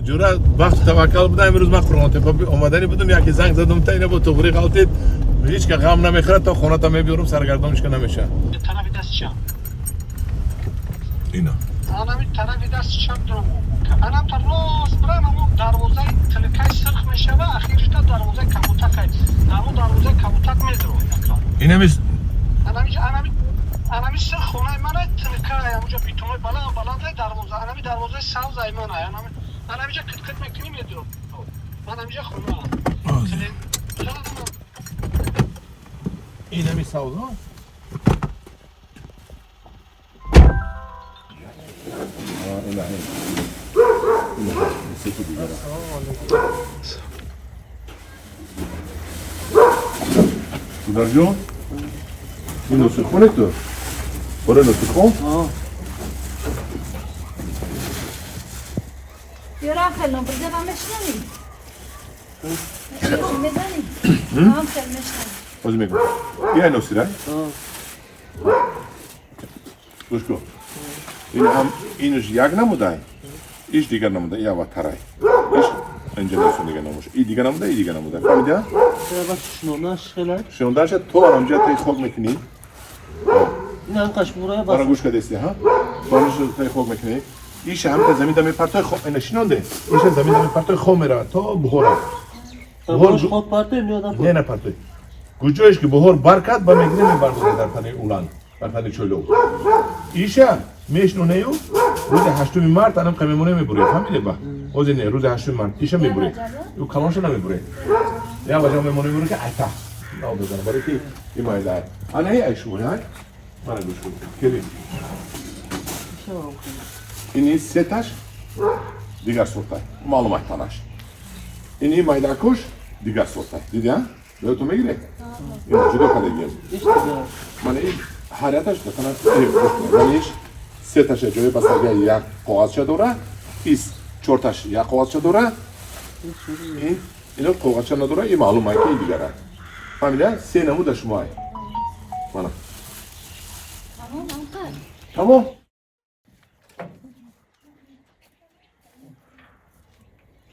جورا وقت توکل بودم امروز من قرآن تپا اومدنی بودم یکی زنگ زدم تا اینه با توغری غلطید هیچ که غم نمیخوره تا خونه تا میبیارم سرگردانش که نمیشه طرف دست چپ اینا انا می طرف دست چپ درم انا تا راست برم اما دروازه تلکای سرخ میشه و اخیرش تا دروازه کبوتک اما دروازه کبوتک میدرو اینه میست انا می سر خونه من تلکای اونجا بیتومه بالا دروازه انا می دروازه سبز ایمانه انا اینجا کت کت میکنی میدرو من اینجا خونه اینه میست سوزا اینا سکی دیگه Bunlar John? این نسخه خونه تو؟ برای نسخه خون؟ یورا خیلی برده با مشنونی مشنونی میدانی؟ هم خیلی مشنونی بازی میگم این نسخه رای؟ گوش کن این هم اینش یک نموده ایش دیگر نموده یا واترای ایش اینجا نسخه دیگر نموشه این دیگر نموده این دیگر نموده فهمیدی؟ شنوناش خیلی شنوندرش تو آنجا تای خوب میکنی این هم قش برای برای بس گوش کدستی ها بارش تای خوب میکنی ایش هم تا زمین دمی پرتای خوب این شنونده ایش زمین دمی پرتای خوب میره تا بخوره باش خود پارته میادم نه پرتای گوجهش که بخور برکت با میگیره میبرده در تنه اولان در تنه چلو ایشا میشنونه یو روز 8 مارت الان قمیمونه میبره فهمیدی با اوز نه روز 8 مارت ایشا میبره یو کلانش نمیبره یا وجه میمونه میبره که ایتا نه بزنه برای کی این مایدار انا هی ایشونه های من گوش کن کلی اینی ستاش دیگر سورتای معلومات تناش اینی مایداکوش دیگر سورتای دیدی ها به تو میگیره یا جدا کنه işte من این حرکتش مثلا منش سه تاش جوی بسیار یک قواچه داره ایست چهار تاش یک قواچه داره این اینو قواچه نداره این معلومه که این دیگره فهمیدی سه نمود شما ای من تمام تمام